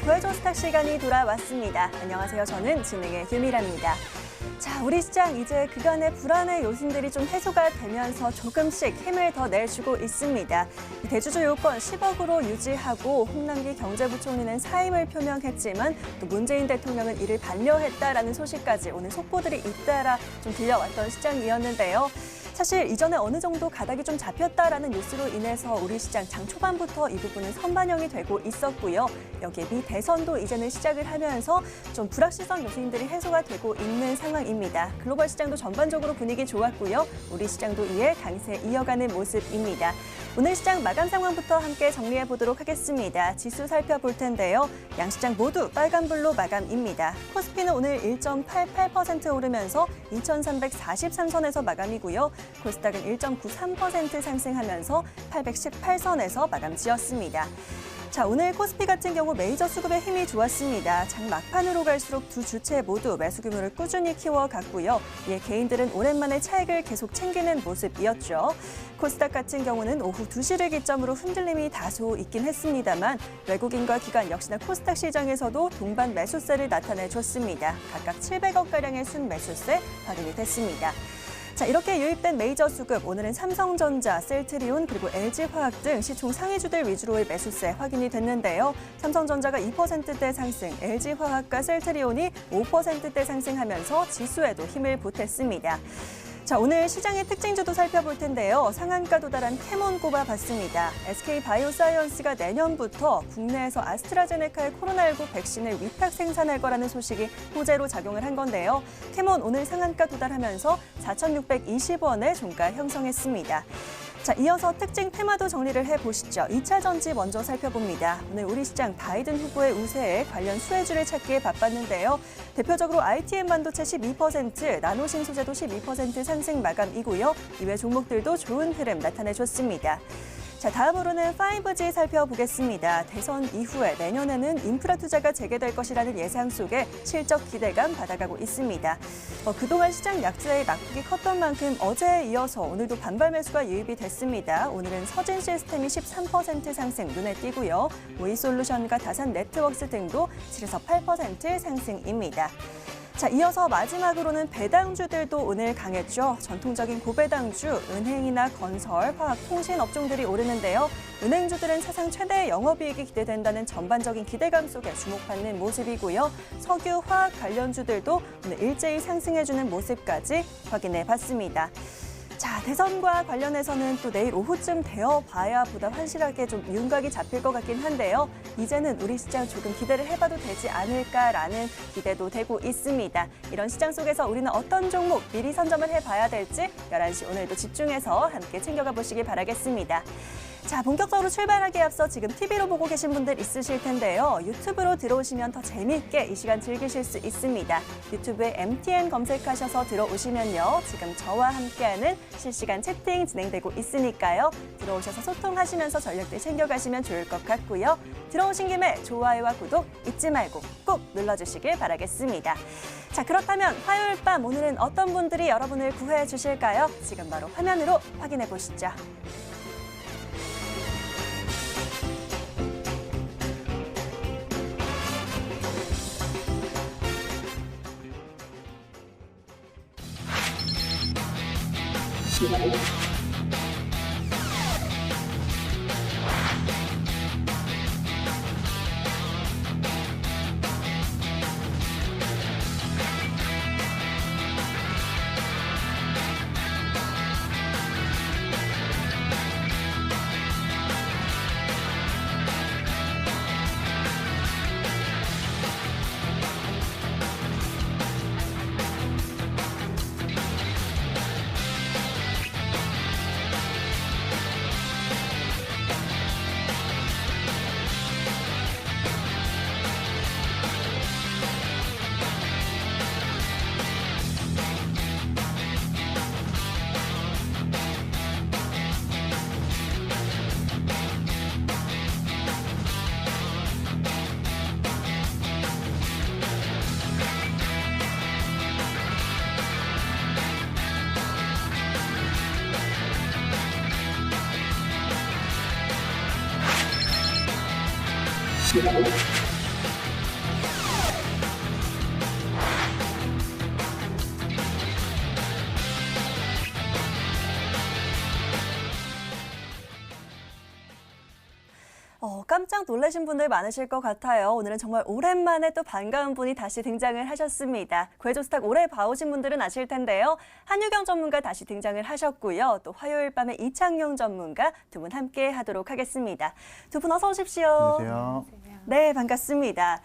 구해줘 스탁 시간이 돌아왔습니다. 안녕하세요. 저는 진행의 유미라입니다. 자, 우리 시장 이제 그간의 불안의 요인들이 좀 해소가 되면서 조금씩 힘을 더 내주고 있습니다. 대주주 요건 10억으로 유지하고 홍남기 경제부총리는 사임을 표명했지만 또 문재인 대통령은 이를 반려했다라는 소식까지 오늘 속보들이 잇따라 좀 들려왔던 시장이었는데요. 사실 이전에 어느 정도 가닥이 좀 잡혔다라는 뉴스로 인해서 우리 시장 장 초반부터 이 부분은 선반영이 되고 있었고요. 여기에 미 대선도 이제는 시작을 하면서 좀 불확실성 요소들이 해소가 되고 있는 상황입니다. 글로벌 시장도 전반적으로 분위기 좋았고요. 우리 시장도 이에 강세 이어가는 모습입니다. 오늘 시장 마감 상황부터 함께 정리해 보도록 하겠습니다. 지수 살펴볼 텐데요. 양시장 모두 빨간불로 마감입니다. 코스피는 오늘 1.88% 오르면서 2,343선에서 마감이고요. 코스닥은 1.93% 상승하면서 818선에서 마감 지었습니다. 자, 오늘 코스피 같은 경우 메이저 수급의 힘이 좋았습니다. 장 막판으로 갈수록 두 주체 모두 매수 규모를 꾸준히 키워갔고요. 이에 개인들은 오랜만에 차익을 계속 챙기는 모습이었죠. 코스닥 같은 경우는 오후 2시를 기점으로 흔들림이 다소 있긴 했습니다만 외국인과 기관 역시나 코스닥 시장에서도 동반 매수세를 나타내줬습니다. 각각 700억가량의 순매수세 확인이 됐습니다. 자, 이렇게 유입된 메이저 수급, 오늘은 삼성전자, 셀트리온, 그리고 LG화학 등 시총 상위주들 위주로의 매수세 확인이 됐는데요. 삼성전자가 2%대 상승, LG화학과 셀트리온이 5%대 상승하면서 지수에도 힘을 보탰습니다. 자, 오늘 시장의 특징주도 살펴볼 텐데요. 상한가 도달한 캐몬 꼽아봤습니다. SK바이오사이언스가 내년부터 국내에서 아스트라제네카의 코로나19 백신을 위탁 생산할 거라는 소식이 호재로 작용을 한 건데요. 캐몬 오늘 상한가 도달하면서 4,620원의 종가 형성했습니다. 자, 이어서 특징 테마도 정리를 해보시죠. 2차 전지 먼저 살펴봅니다. 오늘 우리 시장 바이든 후보의 우세에 관련 수혜주를 찾기에 바빴는데요. 대표적으로 ITM 반도체 12%, 나노신소재도 12% 상승 마감이고요. 이외 종목들도 좋은 흐름 나타내줬습니다. 자, 다음으로는 5G 살펴보겠습니다. 대선 이후에 내년에는 인프라 투자가 재개될 것이라는 예상 속에 실적 기대감 받아가고 있습니다. 그동안 시장 약세의 낙폭이 컸던 만큼 어제에 이어서 오늘도 반발 매수가 유입이 됐습니다. 오늘은 서진 시스템이 13% 상승 눈에 띄고요. 모이솔루션과 다산 네트워크스 등도 7에서 8% 상승입니다. 자, 이어서 마지막으로는 배당주들도 오늘 강했죠. 전통적인 고배당주, 은행이나 건설, 화학, 통신 업종들이 오르는데요. 은행주들은 사상 최대의 영업이익이 기대된다는 전반적인 기대감 속에 주목받는 모습이고요. 석유, 화학 관련주들도 오늘 일제히 상승해주는 모습까지 확인해봤습니다. 자, 대선과 관련해서는 또 내일 오후쯤 되어봐야 보다 환실하게 좀 윤곽이 잡힐 것 같긴 한데요. 이제는 우리 시장 조금 기대를 해봐도 되지 않을까라는 기대도 되고 있습니다. 이런 시장 속에서 우리는 어떤 종목 미리 선점을 해봐야 될지 11시 오늘도 집중해서 함께 챙겨가 보시기 바라겠습니다. 자, 본격적으로 출발하기에 앞서 지금 TV로 보고 계신 분들 있으실 텐데요. 유튜브로 들어오시면 더 재미있게 이 시간 즐기실 수 있습니다. 유튜브에 MTN 검색하셔서 들어오시면요. 지금 저와 함께하는 실시간 채팅 진행되고 있으니까요. 들어오셔서 소통하시면서 전력들 챙겨가시면 좋을 것 같고요. 들어오신 김에 좋아요와 구독 잊지 말고 꼭 눌러주시길 바라겠습니다. 자, 그렇다면 화요일 밤 오늘은 어떤 분들이 여러분을 구해 주실까요? 지금 바로 화면으로 확인해 보시죠. 깜짝 놀라신 분들 많으실 것 같아요. 오늘은 정말 오랜만에 또 반가운 분이 다시 등장을 하셨습니다. 구해조스탁 오래 봐오신 분들은 아실 텐데요. 한유경 전문가 다시 등장을 하셨고요. 또 화요일 밤에 이창용 전문가 두 분 함께 하도록 하겠습니다. 두 분 어서 오십시오. 안녕하세요. 네, 반갑습니다.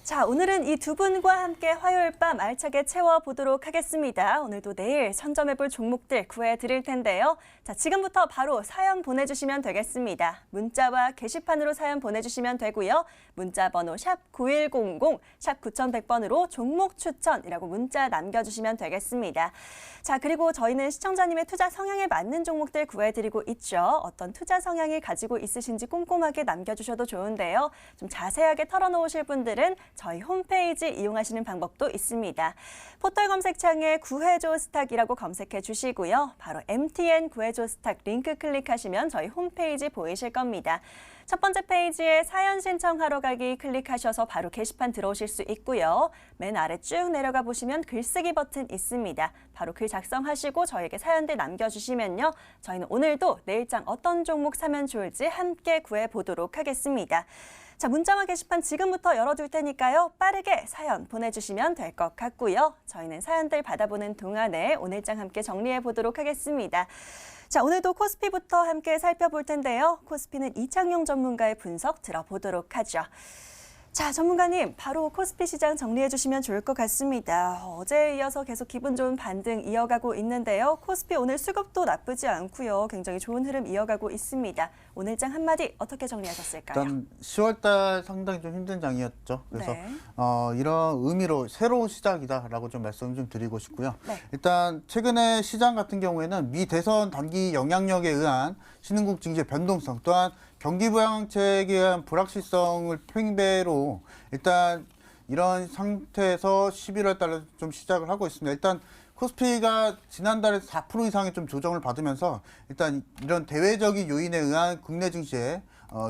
자, 오늘은 이 두 분과 함께 화요일 밤 알차게 채워보도록 하겠습니다. 오늘도 내일 선점해볼 종목들 구해드릴 텐데요. 자, 지금부터 바로 사연 보내주시면 되겠습니다. 문자와 게시판으로 사연 보내주시면 되고요. 문자 번호 샵 9100, 샵 9100번으로 종목 추천이라고 문자 남겨주시면 되겠습니다. 자, 그리고 저희는 시청자님의 투자 성향에 맞는 종목들 구해드리고 있죠. 어떤 투자 성향을 가지고 있으신지 꼼꼼하게 남겨주셔도 좋은데요. 좀 자세하게 털어놓으실 분들은 저희 홈페이지 이용하시는 방법도 있습니다. 포털 검색창에 구해조 스탁이라고 검색해 주시고요. 바로 MTN 구해조 스탁 링크 클릭하시면 저희 홈페이지 보이실 겁니다. 첫 번째 페이지에 사연 신청하러 가기 클릭하셔서 바로 게시판 들어오실 수 있고요. 맨 아래 쭉 내려가 보시면 글쓰기 버튼 있습니다. 바로 글 작성하시고 저에게 사연들 남겨주시면요. 저희는 오늘도 내일장 어떤 종목 사면 좋을지 함께 구해보도록 하겠습니다. 자, 문자와 게시판 지금부터 열어둘 테니까요. 빠르게 사연 보내주시면 될 것 같고요. 저희는 사연들 받아보는 동안에 오늘장 함께 정리해보도록 하겠습니다. 자, 오늘도 코스피부터 함께 살펴볼 텐데요. 코스피는 이창용 전문가의 분석 들어보도록 하죠. 자, 전문가님, 바로 코스피 시장 정리해 주시면 좋을 것 같습니다. 어제에 이어서 계속 기분 좋은 반등 이어가고 있는데요. 코스피 오늘 수급도 나쁘지 않고요. 굉장히 좋은 흐름 이어가고 있습니다. 오늘장 한마디 어떻게 정리하셨을까요? 일단 10월달 상당히 좀 힘든 장이었죠. 그래서 네. 이런 의미로 새로운 시작이다라고 좀 말씀 좀 드리고 싶고요. 네. 일단 최근에 시장 같은 경우에는 미 대선 단기 영향력에 의한 신흥국 증시 변동성 또한 경기 부양책에 의한 불확실성을 팽배로 일단 이런 상태에서 11월 달에 좀 시작을 하고 있습니다. 일단 코스피가 지난달에 4% 이상의 좀 조정을 받으면서 일단 이런 대외적인 요인에 의한 국내 증시에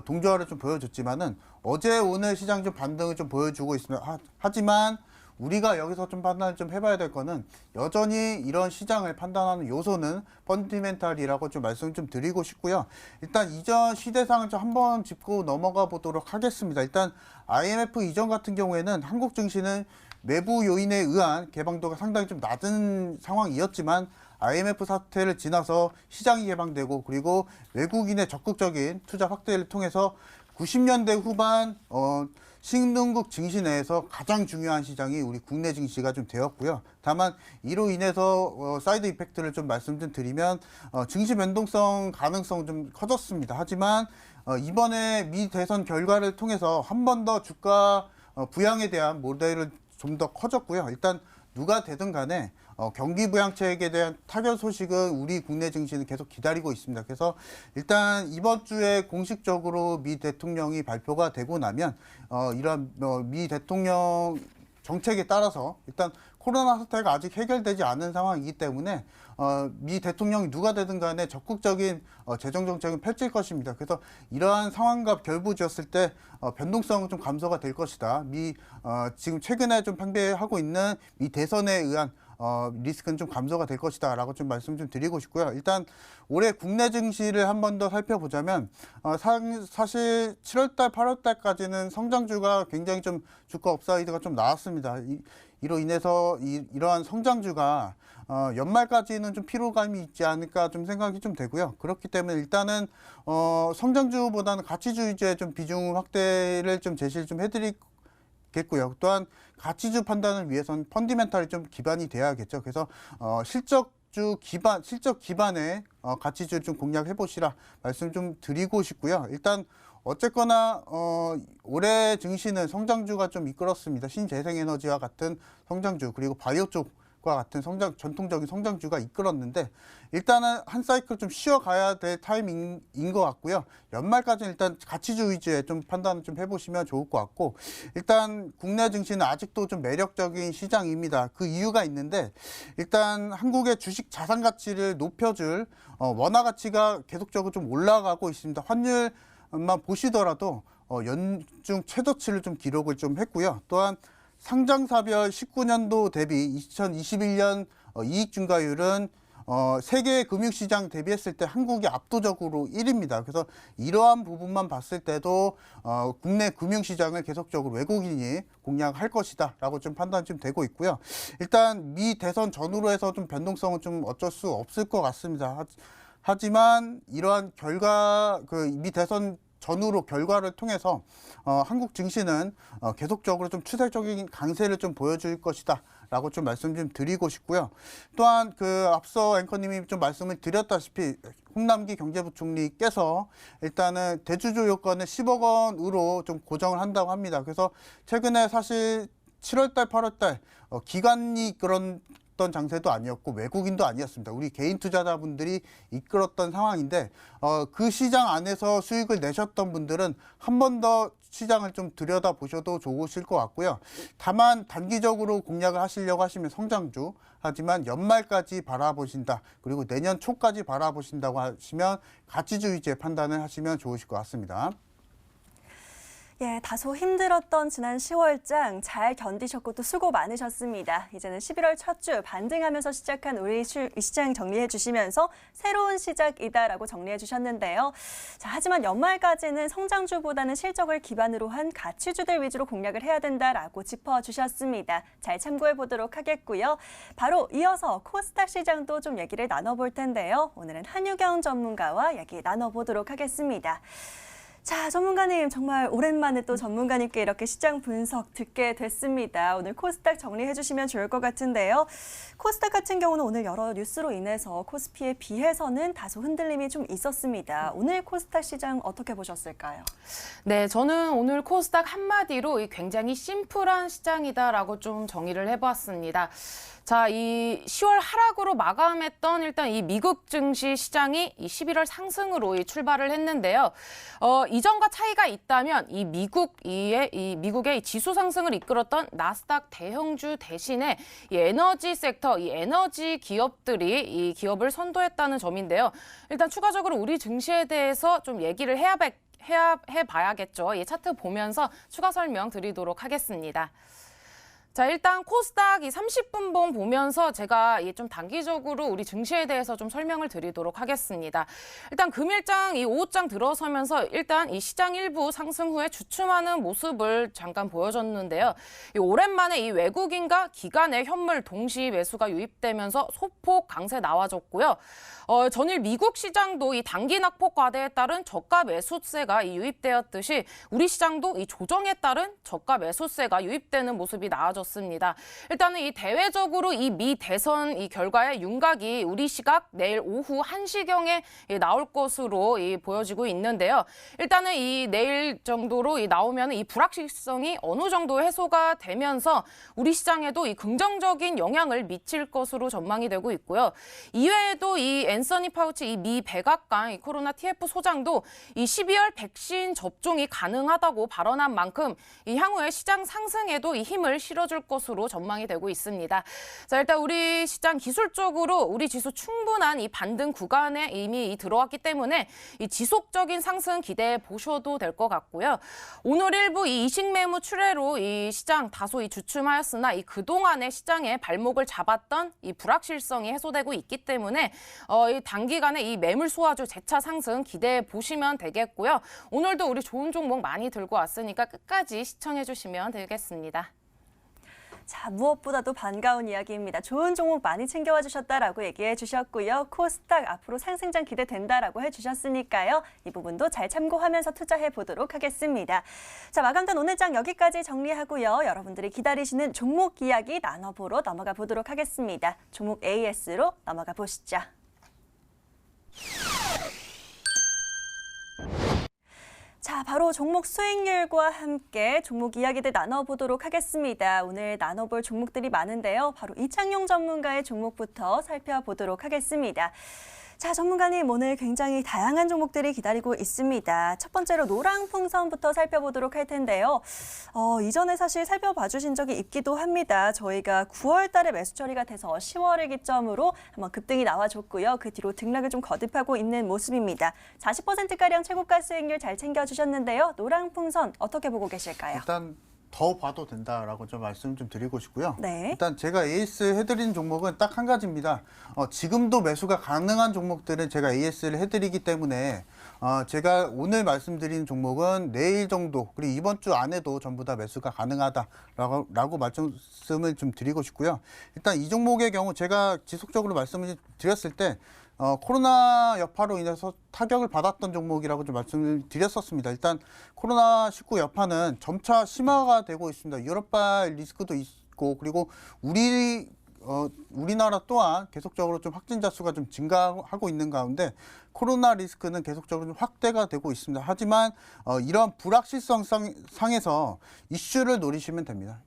동조화를 좀 보여줬지만은 어제 오늘 시장 좀 반등을 좀 보여주고 있습니다. 하지만 우리가 여기서 좀 판단을 좀 해봐야 될 거는 여전히 이런 시장을 판단하는 요소는 펀디멘탈이라고 좀 말씀 좀 드리고 싶고요. 일단 이전 시대상을 좀 한번 짚고 넘어가 보도록 하겠습니다. 일단 IMF 이전 같은 경우에는 한국 증시는 외부 요인에 의한 개방도가 상당히 좀 낮은 상황이었지만 IMF 사태를 지나서 시장이 개방되고 그리고 외국인의 적극적인 투자 확대를 통해서 90년대 후반 신흥국 증시 내에서 가장 중요한 시장이 우리 국내 증시가 좀 되었고요. 다만 이로 인해서 사이드 이펙트를 좀 말씀 좀 드리면 증시 변동성 가능성 좀 커졌습니다. 하지만 이번에 미 대선 결과를 통해서 한 번 더 주가 부양에 대한 모델을 좀 더 커졌고요. 일단 누가 되든 간에 경기 부양책에 대한 타결 소식은 우리 국내 증시는 계속 기다리고 있습니다. 그래서 일단 이번 주에 공식적으로 미 대통령이 발표가 되고 나면 이런 미 대통령 정책에 따라서 일단 코로나 사태가 아직 해결되지 않은 상황이기 때문에 미 대통령이 누가 되든 간에 적극적인 재정 정책은 펼칠 것입니다. 그래서 이러한 상황과 결부지었을 때 변동성은 좀 감소가 될 것이다. 지금 최근에 좀 팽배하고 있는 미 대선에 의한 리스크는 좀 감소가 될 것이다 라고 좀 말씀 좀 드리고 싶고요. 일단 올해 국내 증시를 한 번 더 살펴보자면 사실 7월달 8월달까지는 성장주가 굉장히 좀 주가 업사이드가 좀 나왔습니다. 이로 인해서 이러한 성장주가 연말까지는 좀 피로감이 있지 않을까 좀 생각이 좀 되고요. 그렇기 때문에 일단은 성장주보다는 가치주 위주의 좀 비중 확대를 좀 제시를 좀 해드리겠고요. 또한 가치주 판단을 위해서는 펀디멘탈이 좀 기반이 돼야겠죠. 그래서 실적 기반의 가치주 좀 공략해 보시라 말씀 좀 드리고 싶고요. 일단 어쨌거나 올해 증시는 성장주가 좀 이끌었습니다. 신재생에너지와 같은 성장주 그리고 바이오 쪽과 같은 전통적인 성장주가 이끌었는데 일단은 한 사이클 좀 쉬어가야 될 타이밍인 것 같고요. 연말까지는 일단 가치주 위주의 좀 판단을 좀 해보시면 좋을 것 같고 일단 국내 증시는 아직도 좀 매력적인 시장입니다. 그 이유가 있는데 일단 한국의 주식 자산 가치를 높여줄 원화 가치가 계속적으로 좀 올라가고 있습니다. 환율만 보시더라도 연중 최저치를 좀 기록을 좀 했고요. 또한 상장사별 19년도 대비 2021년 이익 증가율은 세계 금융시장 대비했을 때 한국이 압도적으로 1위입니다. 그래서 이러한 부분만 봤을 때도 국내 금융시장을 계속적으로 외국인이 공략할 것이다라고 좀 판단이 좀 되고 있고요. 일단 미 대선 전후로 해서 좀 변동성은 좀 어쩔 수 없을 것 같습니다. 하지만 이러한 결과 미 대선 전후로 결과를 통해서 한국 증시는 계속적으로 좀 추세적인 강세를 좀 보여줄 것이다라고 좀 말씀 좀 드리고 싶고요. 또한 앞서 앵커님이 좀 말씀을 드렸다시피 홍남기 경제부총리께서 일단은 대주주 요건을 10억 원으로 좀 고정을 한다고 합니다. 그래서 최근에 사실 7월달, 8월달 기관이 이끌었던 장세도 아니었고 외국인도 아니었습니다. 우리 개인 투자자분들이 이끌었던 상황인데 그 시장 안에서 수익을 내셨던 분들은 한 번 더 시장을 좀 들여다보셔도 좋으실 것 같고요. 다만 단기적으로 공략을 하시려고 하시면 성장주, 하지만 연말까지 바라보신다, 그리고 내년 초까지 바라보신다고 하시면 가치주 위주의 판단을 하시면 좋으실 것 같습니다. 예, 다소 힘들었던 지난 10월장 잘 견디셨고 또 수고 많으셨습니다. 이제는 11월 첫 주 반등하면서 시작한 우리 시장 정리해 주시면서 새로운 시작이다라고 정리해 주셨는데요. 자, 하지만 연말까지는 성장주보다는 실적을 기반으로 한 가치주들 위주로 공략을 해야 된다라고 짚어주셨습니다. 잘 참고해 보도록 하겠고요. 바로 이어서 코스닥 시장도 좀 얘기를 나눠볼 텐데요. 오늘은 한유경 전문가와 얘기 나눠보도록 하겠습니다. 자, 전문가님 정말 오랜만에 또 전문가님께 이렇게 시장 분석 듣게 됐습니다. 오늘 코스닥 정리해 주시면 좋을 것 같은데요. 코스닥 같은 경우는 오늘 여러 뉴스로 인해서 코스피에 비해서는 다소 흔들림이 좀 있었습니다. 오늘 코스닥 시장 어떻게 보셨을까요? 네, 저는 오늘 코스닥 한마디로 굉장히 심플한 시장이다라고 좀 정의를 해봤습니다. 자, 이 10월 하락으로 마감했던 일단 이 미국 증시 시장이 이 11월 상승으로 출발을 했는데요. 이전과 차이가 있다면 이 미국의 지수 상승을 이끌었던 나스닥 대형주 대신에 이 에너지 섹터, 이 에너지 기업들이 이 기업을 선도했다는 점인데요. 일단 추가적으로 우리 증시에 대해서 좀 얘기를 해봐야겠죠. 이 차트 보면서 추가 설명 드리도록 하겠습니다. 자, 일단 코스닥 이 30분봉 보면서 제가 좀 단기적으로 우리 증시에 대해서 좀 설명을 드리도록 하겠습니다. 일단 금일장 이 오후장 들어서면서 일단 이 시장 일부 상승 후에 주춤하는 모습을 잠깐 보여줬는데요. 오랜만에 이 외국인과 기관의 현물 동시 매수가 유입되면서 소폭 강세 나와줬고요. 전일 미국 시장도 이 단기 낙폭 과대에 따른 저가 매수세가 유입되었듯이 우리 시장도 이 조정에 따른 저가 매수세가 유입되는 모습이 나와줬습니다. 일단은 이 대외적으로 이 미 대선 이 결과의 윤곽이 우리 시각 내일 오후 1시경에 나올 것으로 보여지고 있는데요. 일단은 이 내일 정도로 나오면 이 불확실성이 어느 정도 해소가 되면서 우리 시장에도 이 긍정적인 영향을 미칠 것으로 전망이 되고 있고요. 이외에도 이 앤서니 파우치 이 미 백악관 이 코로나 TF 소장도 이 12월 백신 접종이 가능하다고 발언한 만큼 이 향후에 시장 상승에도 이 힘을 실어줄 것으로 전망이 되고 있습니다. 자, 일단 우리 시장 기술적으로 우리 지수 충분한 이 반등 구간에 이미 들어왔기 때문에 이 지속적인 상승 기대해 보셔도 될 것 같고요. 오늘 일부 이 이식 매무 출회로 이 시장 다소 주춤하였으나 이 그동안의 시장에 발목을 잡았던 이 불확실성이 해소되고 있기 때문에 이 단기간에 이 매물 소화주 재차 상승 기대해 보시면 되겠고요. 오늘도 우리 좋은 종목 많이 들고 왔으니까 끝까지 시청해 주시면 되겠습니다. 자, 무엇보다도 반가운 이야기입니다. 좋은 종목 많이 챙겨와 주셨다라고 얘기해 주셨고요. 코스닥 앞으로 상승장 기대된다라고 해주셨으니까요. 이 부분도 잘 참고하면서 투자해 보도록 하겠습니다. 자, 마감된 오늘 장 여기까지 정리하고요. 여러분들이 기다리시는 종목 이야기 나눠보러 넘어가 보도록 하겠습니다. 종목 AS로 넘어가 보시죠. 자, 바로 종목 수익률과 함께 종목 이야기들 나눠보도록 하겠습니다. 오늘 나눠볼 종목들이 많은데요. 바로 이창용 전문가의 종목부터 살펴보도록 하겠습니다. 자, 전문가님 오늘 굉장히 다양한 종목들이 기다리고 있습니다. 첫 번째로 노랑풍선부터 살펴보도록 할 텐데요. 이전에 사실 살펴봐 주신 적이 있기도 합니다. 저희가 9월 달에 매수 처리가 돼서 10월을 기점으로 한번 급등이 나와줬고요. 그 뒤로 등락을 좀 거듭하고 있는 모습입니다. 40%가량 최고가 수익률 잘 챙겨주셨는데요. 노랑풍선 어떻게 보고 계실까요? 일단 더 봐도 된다라고 좀 말씀 좀 드리고 싶고요. 네. 일단 제가 AS 해드린 종목은 딱 한 가지입니다. 지금도 매수가 가능한 종목들은 제가 AS를 해드리기 때문에 제가 오늘 말씀드린 종목은 내일 정도 그리고 이번 주 안에도 전부 다 매수가 가능하다라고 말씀을 좀 드리고 싶고요. 일단 이 종목의 경우 제가 지속적으로 말씀을 드렸을 때 코로나 여파로 인해서 타격을 받았던 종목이라고 좀 말씀을 드렸었습니다. 일단 코로나19 여파는 점차 심화가 되고 있습니다. 유럽발 리스크도 있고 그리고 우리나라 또한 계속적으로 좀 확진자 수가 좀 증가하고 있는 가운데 코로나 리스크는 계속적으로 좀 확대가 되고 있습니다. 하지만 이런 불확실성 상에서 이슈를 노리시면 됩니다.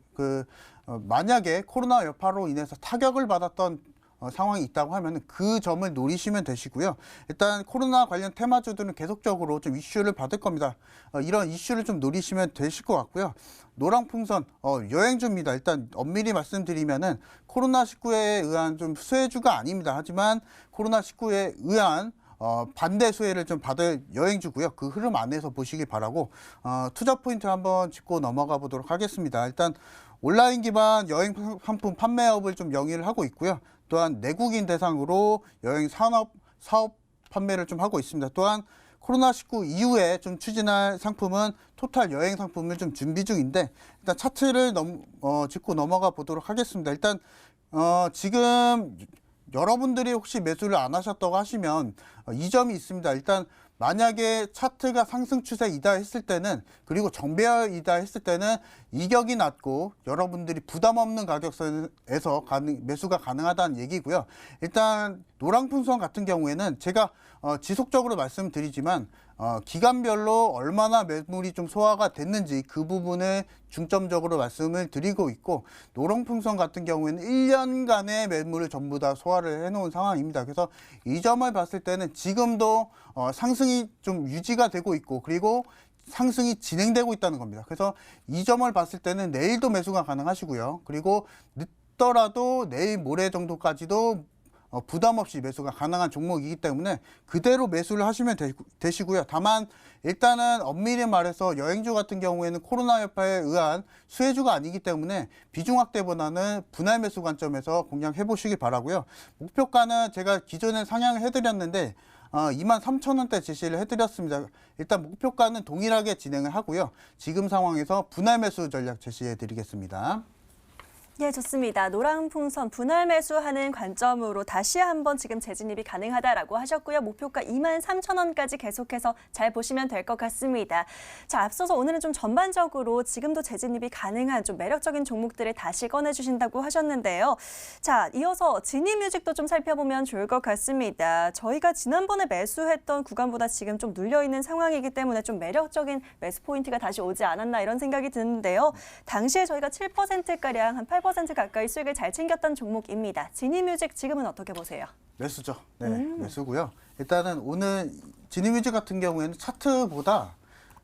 만약에 코로나 여파로 인해서 타격을 받았던 상황이 있다고 하면 그 점을 노리시면 되시고요. 일단 코로나 관련 테마주들은 계속적으로 좀 이슈를 받을 겁니다. 이런 이슈를 좀 노리시면 되실 것 같고요. 노랑풍선 여행주입니다. 일단 엄밀히 말씀드리면은 코로나19에 의한 좀 수혜주가 아닙니다. 하지만 코로나19에 의한 반대 수혜를 좀 받을 여행주고요. 그 흐름 안에서 보시기 바라고 투자 포인트 한번 짚고 넘어가 보도록 하겠습니다. 일단 온라인 기반 여행 상품 판매업을 좀 영위를 하고 있고요. 또한 내국인 대상으로 여행 사업 판매를 좀 하고 있습니다. 또한 코로나19 이후에 좀 추진할 상품은 토탈 여행 상품을 좀 준비 중인데 일단 차트를 짚고 넘어가 보도록 하겠습니다. 일단 지금 여러분들이 혹시 매수를 안 하셨다고 하시면 이 점이 있습니다. 일단 만약에 차트가 상승 추세이다 했을 때는 그리고 정배열이다 했을 때는 이격이 낮고 여러분들이 부담 없는 가격선에서 매수가 가능하다는 얘기고요. 일단 노랑풍선 같은 경우에는 제가 지속적으로 말씀드리지만 기간별로 얼마나 매물이 좀 소화가 됐는지 그 부분을 중점적으로 말씀을 드리고 있고 노랑풍선 같은 경우에는 1년간의 매물을 전부 다 소화를 해놓은 상황입니다. 그래서 이 점을 봤을 때는 지금도 상승이 좀 유지가 되고 있고 그리고 상승이 진행되고 있다는 겁니다. 그래서 이 점을 봤을 때는 내일도 매수가 가능하시고요. 그리고 늦더라도 내일 모레 정도까지도 부담 없이 매수가 가능한 종목이기 때문에 그대로 매수를 하시면 되시고요. 다만 일단은 엄밀히 말해서 여행주 같은 경우에는 코로나 여파에 의한 수혜주가 아니기 때문에 비중 확대보다는 분할 매수 관점에서 공략해 보시기 바라고요. 목표가는 제가 기존에 상향을 해드렸는데 23,000원대 제시를 해드렸습니다. 일단 목표가는 동일하게 진행을 하고요. 지금 상황에서 분할 매수 전략 제시해 드리겠습니다. 예, 좋습니다. 노랑풍선 분할 매수하는 관점으로 다시 한번 지금 재진입이 가능하다라고 하셨고요. 목표가 23,000원까지 계속해서 잘 보시면 될 것 같습니다. 자, 앞서서 오늘은 좀 전반적으로 지금도 재진입이 가능한 좀 매력적인 종목들을 다시 꺼내주신다고 하셨는데요. 자, 이어서 진입뮤직도 좀 살펴보면 좋을 것 같습니다. 저희가 지난번에 매수했던 구간보다 지금 좀 눌려있는 상황이기 때문에 좀 매력적인 매수 포인트가 다시 오지 않았나 이런 생각이 드는데요. 당시에 저희가 7%가량 한 8% 가까이 수익을 잘 챙겼던 종목입니다. 진입뮤직 지금은 어떻게 보세요? 매수죠. 네, 매수고요. 일단은 오늘 진입뮤직 같은 경우에는 차트보다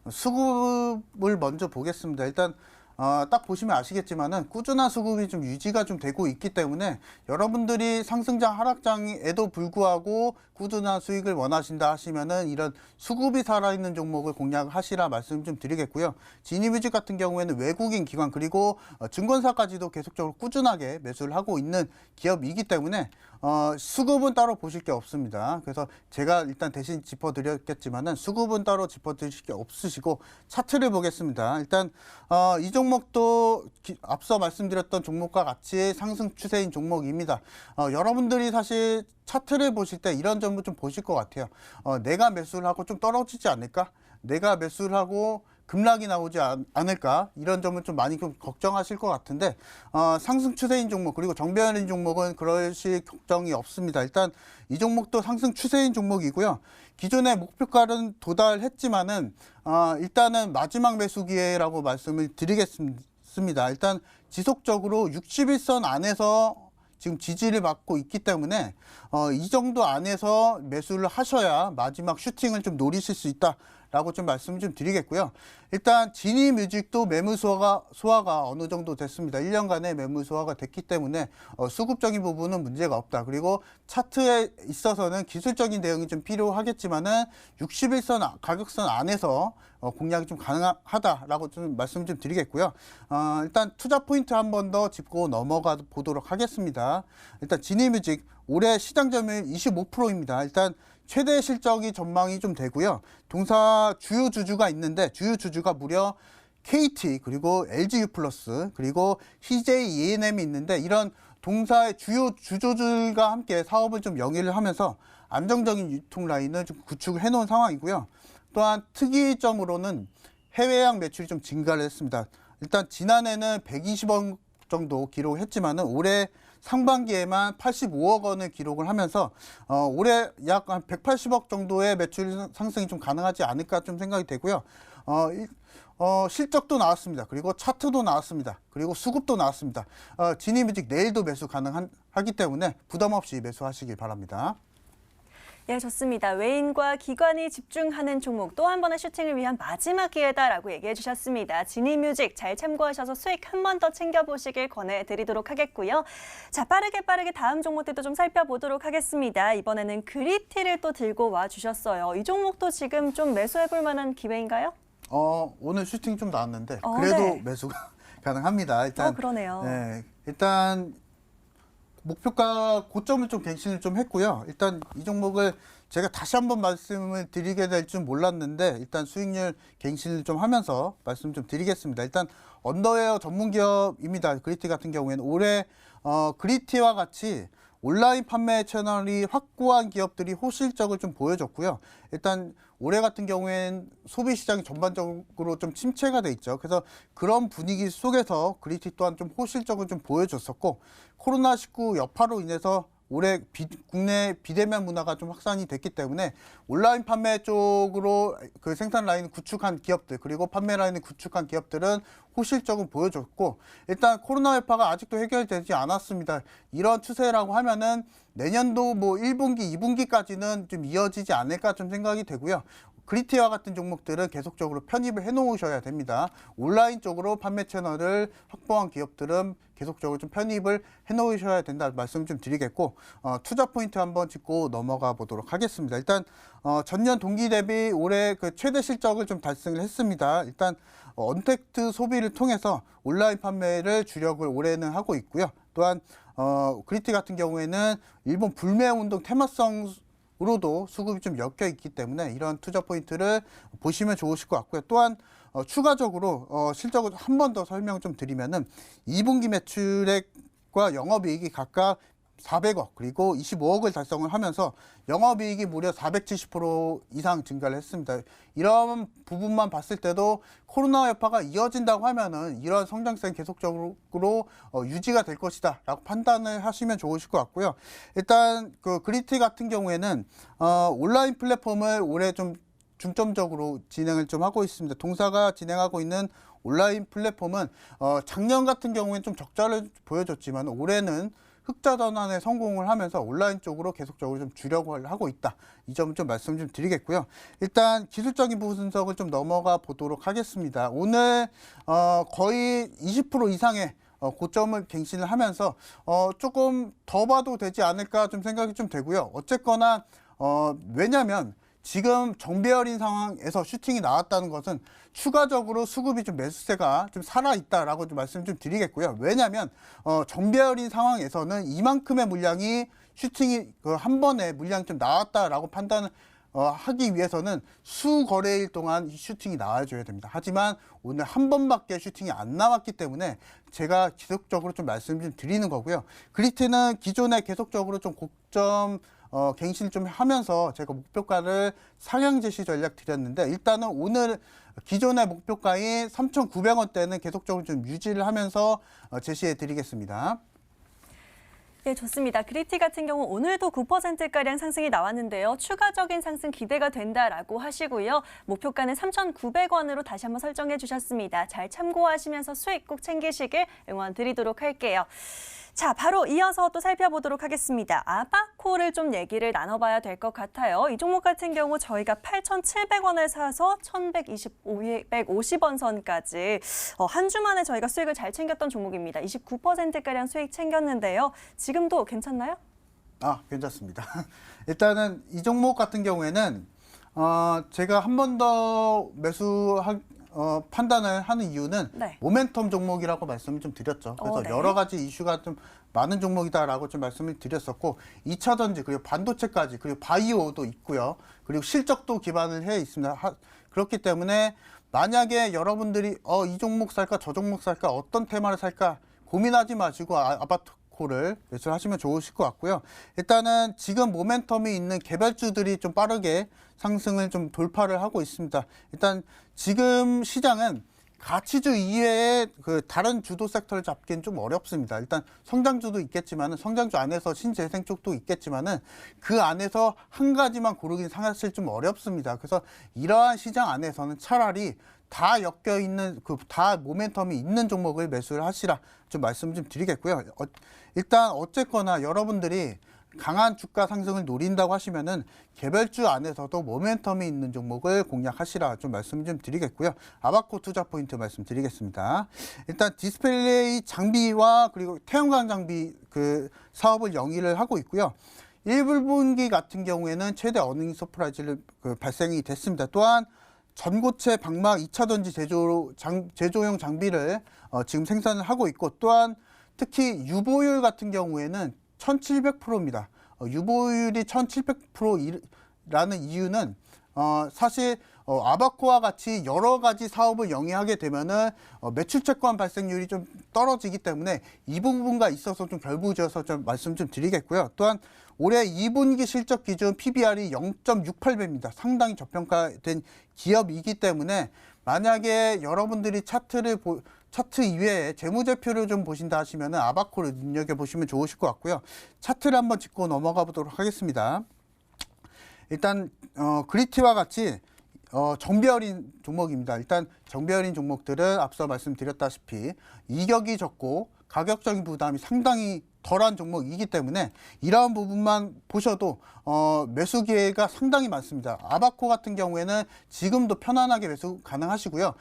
수급을 먼저 보겠습니다. 일단 딱 보시면 아시겠지만은 꾸준한 수급이 좀 유지가 좀 되고 있기 때문에 여러분들이 상승장 하락장에도 불구하고 꾸준한 수익을 원하신다 하시면은 이런 수급이 살아있는 종목을 공략하시라 말씀 좀 드리겠고요. 진입뮤직 같은 경우에는 외국인 기관 그리고 증권사까지도 계속적으로 꾸준하게 매수를 하고 있는 기업이기 때문에 수급은 따로 보실 게 없습니다. 그래서 제가 일단 대신 짚어드렸겠지만은 수급은 따로 짚어드릴 게 없으시고 차트를 보겠습니다. 일단 이 종목도 앞서 말씀드렸던 종목과 같이 상승 추세인 종목입니다. 여러분들이 사실 차트를 보실 때 이런 점을 좀 보실 것 같아요. 내가 매수를 하고 좀 떨어지지 않을까? 내가 매수를 하고 급락이 나오지 않을까? 이런 점을 좀 많이 좀 걱정하실 것 같은데 상승 추세인 종목 그리고 정배열인 종목은 그러실 걱정이 없습니다. 일단 이 종목도 상승 추세인 종목이고요. 기존의 목표가는 도달했지만은 일단은 마지막 매수 기회라고 말씀을 드리겠습니다. 일단 지속적으로 61선 안에서 지금 지지를 받고 있기 때문에 이 정도 안에서 매수를 하셔야 마지막 슈팅을 좀 노리실 수 있다. 라고 좀 말씀 좀 드리겠고요. 일단 지니뮤직도 매물 소화가 어느 정도 됐습니다. 1년간의 매물 소화가 됐기 때문에 수급적인 부분은 문제가 없다. 그리고 차트에 있어서는 기술적인 대응이 좀 필요하겠지만은 61선 가격선 안에서 공략이 좀 가능하다라고 좀 말씀 좀 드리겠고요. 일단 투자 포인트 한 번 더 짚고 넘어가 보도록 하겠습니다. 일단 지니뮤직 올해 시장 점유율 25%입니다. 일단 최대 실적이 전망이 좀 되고요. 동사 주요 주주가 있는데 주요 주주가 무려 KT 그리고 LGU 플러스 그리고 CJ ENM이 있는데 이런 동사의 주요 주주들과 함께 사업을 좀 영위를 하면서 안정적인 유통 라인을 좀 구축을 해놓은 상황이고요. 또한 특이점으로는 해외양 매출이 좀 증가를 했습니다. 일단 지난해는 120억 정도 기록을 했지만은 올해 상반기에만 85억 원을 기록을 하면서 올해 약 한 180억 정도의 매출 상승이 좀 가능하지 않을까 좀 생각이 되고요. 실적도 나왔습니다. 그리고 차트도 나왔습니다. 그리고 수급도 나왔습니다. 지니뮤직 내일도 매수 가능하기 때문에 부담 없이 매수하시길 바랍니다. 예, 좋습니다. 외인과 기관이 집중하는 종목 또 한 번의 슈팅을 위한 마지막 기회다라고 얘기해 주셨습니다. 지니뮤직 잘 참고하셔서 수익 한 번 더 챙겨보시길 권해드리도록 하겠고요. 자, 빠르게 다음 종목들도 좀 살펴보도록 하겠습니다. 이번에는 그리티를 또 들고 와주셨어요. 이 종목도 지금 좀 매수해볼 만한 기회인가요? 오늘 슈팅 좀 나왔는데 그래도 네. 매수가 가능합니다. 일단 그러네요. 네, 일단 목표가 고점을 좀 갱신을 좀 했고요. 일단 이 종목을 제가 다시 한번 말씀을 드리게 될 줄 몰랐는데 일단 수익률 갱신을 좀 하면서 말씀 좀 드리겠습니다. 일단 언더웨어 전문 기업입니다. 그리티 같은 경우에는 올해 그리티와 같이 온라인 판매 채널이 확고한 기업들이 호실적을 좀 보여줬고요. 일단 올해 같은 경우엔 소비 시장이 전반적으로 좀 침체가 돼 있죠. 그래서 그런 분위기 속에서 그리티 또한 좀 호실적을 좀 보여줬었고 코로나19 여파로 인해서 올해 국내 비대면 문화가 좀 확산이 됐기 때문에 온라인 판매 쪽으로 그 생산 라인을 구축한 기업들 그리고 판매 라인을 구축한 기업들은 호실적을 보여줬고 일단 코로나 여파가 아직도 해결되지 않았습니다. 이런 추세라고 하면은 내년도 뭐 1분기, 2분기까지는 좀 이어지지 않을까 좀 생각이 되고요. 그리티와 같은 종목들은 계속적으로 편입을 해놓으셔야 됩니다. 온라인 쪽으로 판매 채널을 확보한 기업들은 계속적으로 좀 편입을 해놓으셔야 된다 말씀 좀 드리겠고 투자 포인트 한번 짚고 넘어가 보도록 하겠습니다. 일단 전년 동기 대비 올해 그 최대 실적을 좀 달성을 했습니다. 일단 언택트 소비를 통해서 온라인 판매를 주력을 올해는 하고 있고요. 또한 그리티 같은 경우에는 일본 불매 운동 테마성 으로도 수급이 좀 엮여 있기 때문에 이런 투자 포인트를 보시면 좋으실 것 같고요. 또한 추가적으로 실적을 한 번 더 설명 좀 드리면은 2분기 매출액과 영업이익이 각각 400억 그리고 25억을 달성을 하면서 영업이익이 무려 470% 이상 증가를 했습니다. 이런 부분만 봤을 때도 코로나 여파가 이어진다고 하면은 이런 성장성이 계속적으로 유지가 될 것이다 라고 판단을 하시면 좋으실 것 같고요. 일단 그 그리티 같은 경우에는 온라인 플랫폼을 올해 좀 중점적으로 진행을 좀 하고 있습니다. 동사가 진행하고 있는 온라인 플랫폼은 작년 같은 경우에는 좀 적자를 보여줬지만 올해는 흑자 전환에 성공을 하면서 온라인 쪽으로 계속적으로 좀 주력을 하고 있다. 이 점을 좀 말씀 좀 드리겠고요. 일단 기술적인 분석을 좀 넘어가 보도록 하겠습니다. 오늘 거의 20% 이상의 고점을 갱신을 하면서 조금 더 봐도 되지 않을까 좀 생각이 좀 되고요. 어쨌거나 왜냐하면 지금 정배열인 상황에서 슈팅이 나왔다는 것은 추가적으로 수급이 좀 매수세가 좀 살아있다라고 좀 말씀 좀 드리겠고요. 왜냐하면 정배열인 상황에서는 이만큼의 물량이 슈팅이 한 번에 물량이 좀 나왔다라고 판단을 하기 위해서는 수거래일 동안 이 슈팅이 나와줘야 됩니다. 하지만 오늘 한 번밖에 슈팅이 안 나왔기 때문에 제가 지속적으로 좀 말씀 좀 드리는 거고요. 그리티는 기존에 계속적으로 좀 고점 갱신 좀 하면서 제가 목표가를 상향 제시 전략 드렸는데 일단은 오늘 기존의 목표가인 3,900원대는 계속적으로 좀 유지를 하면서 제시해 드리겠습니다. 네, 좋습니다. 그리티 같은 경우 오늘도 9%가량 상승이 나왔는데요. 추가적인 상승 기대가 된다라고 하시고요. 목표가는 3,900원으로 다시 한번 설정해 주셨습니다. 잘 참고하시면서 수익 꼭 챙기시길 응원 드리도록 할게요. 자, 바로 이어서 또 살펴보도록 하겠습니다. 아바코를 좀 얘기를 나눠봐야 될 것 같아요. 이 종목 같은 경우 저희가 8,700원을 사서 1,150원 선까지 한 주 만에 저희가 수익을 잘 챙겼던 종목입니다. 29%가량 수익 챙겼는데요. 지금도 괜찮나요? 괜찮습니다. 일단은 이 종목 같은 경우에는 제가 한 번 더 판단을 하는 이유는 네. 모멘텀 종목이라고 말씀을 좀 드렸죠. 그래서 네. 여러 가지 이슈가 좀 많은 종목이다라고 좀 말씀을 드렸었고 2차 전지 그리고 반도체까지 그리고 바이오도 있고요. 그리고 실적도 기반을 해 있습니다. 그렇기 때문에 만약에 여러분들이 이 종목 살까 저 종목 살까 어떤 테마를 살까 고민하지 마시고 아바코를 매수하시면 좋으실 것 같고요. 일단은 지금 모멘텀이 있는 개별주들이 좀 빠르게 상승을 좀 돌파를 하고 있습니다. 일단 지금 시장은 가치주 이외에 그 다른 주도 섹터를 잡기는 좀 어렵습니다. 일단 성장주도 있겠지만은 성장주 안에서 신재생 쪽도 있겠지만은 그 안에서 한 가지만 고르긴 사실 좀 어렵습니다. 그래서 이러한 시장 안에서는 차라리 다 엮여 있는 다 모멘텀이 있는 종목을 매수를 하시라 좀 말씀 좀 드리겠고요. 일단 어쨌거나 여러분들이 강한 주가 상승을 노린다고 하시면은 개별주 안에서도 모멘텀이 있는 종목을 공략하시라 좀 말씀 좀 드리겠고요. 아바코 투자 포인트 말씀드리겠습니다. 일단 디스플레이 장비와 그리고 태양광 장비 그 사업을 영위를 하고 있고요. 1분기 같은 경우에는 최대 어닝 서프라이즈를 발생이 됐습니다. 또한 전고체 방막 2차 전지 제조용 장비를 지금 생산을 하고 있고 또한 특히 유보율 같은 경우에는 1700%입니다. 유보율이 1700%라는 이유는 사실 아바코와 같이 여러 가지 사업을 영위하게 되면은 매출채권 발생률이 좀 떨어지기 때문에 이 부분과 있어서 좀 결부지어서 좀 말씀 좀 드리겠고요. 또한 올해 2분기 실적 기준 PBR이 0.68배입니다. 상당히 저평가된 기업이기 때문에 만약에 여러분들이 차트 이외에 재무제표를 좀 보신다 하시면 아바코를 눈여겨보시면 좋으실 것 같고요. 차트를 한번 짚고 넘어가 보도록 하겠습니다. 일단 그리티와 같이 정배열인 종목입니다. 일단 정배열인 종목들은 앞서 말씀드렸다시피 이격이 적고 가격적인 부담이 상당히 덜한 종목이기 때문에 이러한 부분만 보셔도 매수 기회가 상당히 많습니다. 아바코 같은 경우에는 지금도 편안하게 매수 가능하시고요.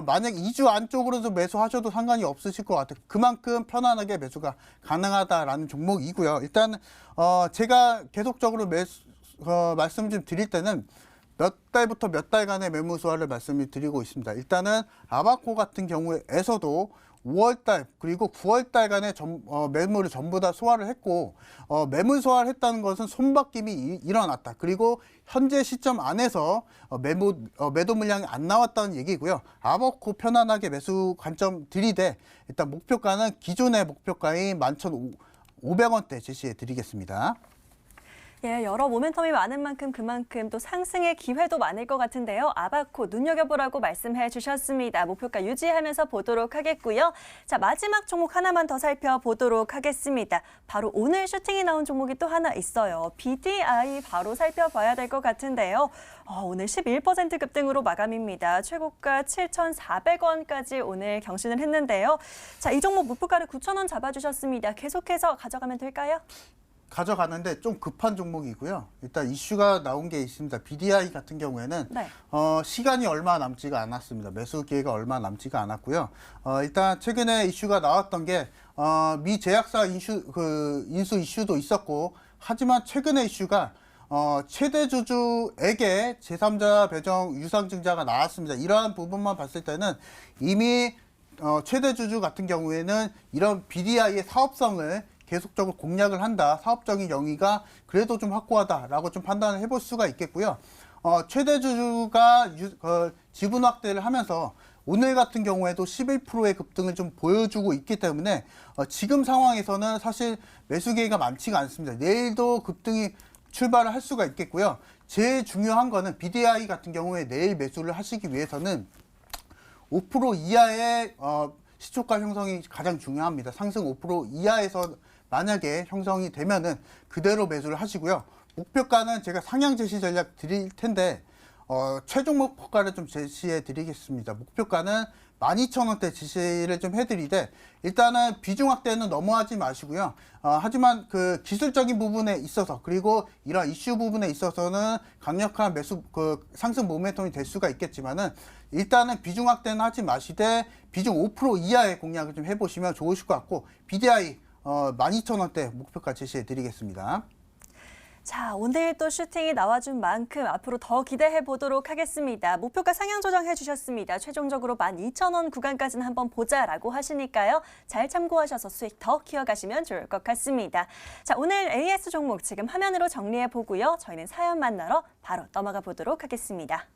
만약 2주 안쪽으로도 매수하셔도 상관이 없으실 것 같아요. 그만큼 편안하게 매수가 가능하다라는 종목이고요. 일단 제가 계속적으로 말씀 좀 드릴 때는 몇 달부터 몇 달간의 매물 소화를 말씀을 드리고 있습니다. 일단은 아바코 같은 경우에서도 5월달 그리고 9월달간의 매물을 전부 다 소화를 했고 매물 소화를 했다는 것은 손바뀜이 일어났다. 그리고 현재 시점 안에서 매도 물량이 안 나왔다는 얘기고요. 아바코 편안하게 매수 관점 들이대 일단 목표가는 기존의 목표가인 11,500원대 제시해 드리겠습니다. 예, 여러 모멘텀이 많은 만큼 그만큼 또 상승의 기회도 많을 것 같은데요. 아바코 눈여겨보라고 말씀해 주셨습니다. 목표가 유지하면서 보도록 하겠고요. 자, 마지막 종목 하나만 더 살펴보도록 하겠습니다. 바로 오늘 슈팅이 나온 종목이 또 하나 있어요. BDI 바로 살펴봐야 될 것 같은데요. 오늘 11% 급등으로 마감입니다. 최고가 7,400원까지 오늘 경신을 했는데요. 자, 이 종목 목표가를 9,000원 잡아주셨습니다. 계속해서 가져가면 될까요? 가져가는데 좀 급한 종목이고요. 일단 이슈가 나온 게 있습니다. BDI 같은 경우에는 네. 시간이 얼마 남지가 않았습니다. 매수 기회가 얼마 남지가 않았고요. 일단 최근에 이슈가 나왔던 게 미 제약사 인수 이슈도 있었고 하지만 최근에 이슈가 최대 주주에게 제3자 배정 유상증자가 나왔습니다. 이러한 부분만 봤을 때는 이미 최대 주주 같은 경우에는 이런 BDI의 사업성을 계속적으로 공략을 한다. 사업적인 영위가 그래도 좀 확고하다라고 좀 판단을 해볼 수가 있겠고요. 최대 주주가 지분 확대를 하면서 오늘 같은 경우에도 11%의 급등을 좀 보여주고 있기 때문에 지금 상황에서는 사실 매수 기회가 많지가 않습니다. 내일도 급등이 출발을 할 수가 있겠고요. 제일 중요한 거는 BDI 같은 경우에 내일 매수를 하시기 위해서는 5% 이하의 시초가 형성이 가장 중요합니다. 상승 5% 이하에서 만약에 형성이 되면은 그대로 매수를 하시고요. 목표가는 제가 상향 제시 전략 드릴 텐데 최종 목표가를 좀 제시해 드리겠습니다. 목표가는 12,000원대 지시를 좀 해드리되 일단은 비중 확대는 넘어가지 마시고요. 하지만 그 기술적인 부분에 있어서 그리고 이런 이슈 부분에 있어서는 강력한 매수 상승 모멘텀이 될 수가 있겠지만은 일단은 비중 확대는 하지 마시되 비중 5% 이하의 공략을 좀 해보시면 좋으실 것 같고 BDI 12,000원대 목표가 제시해 드리겠습니다. 자, 오늘 또 슈팅이 나와준 만큼 앞으로 더 기대해 보도록 하겠습니다. 목표가 상향 조정해 주셨습니다. 최종적으로 12,000원 구간까지는 한번 보자라고 하시니까요. 잘 참고하셔서 수익 더 키워가시면 좋을 것 같습니다. 자, 오늘 AS 종목 지금 화면으로 정리해 보고요. 저희는 사연 만나러 바로 넘어가 보도록 하겠습니다.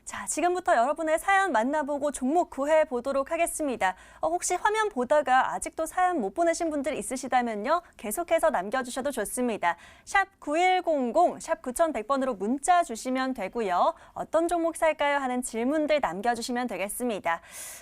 자, 지금부터 여러분의 사연 만나보고 종목 구해 보도록 하겠습니다. 혹시 화면 보다가 아직도 사연 못 보내신 분들 있으시다면요. 계속해서 남겨주셔도 좋습니다. 샵 9100, 샵 9100번으로 문자 주시면 되고요. 어떤 종목 살까요 하는 질문들 남겨주시면 되겠습니다.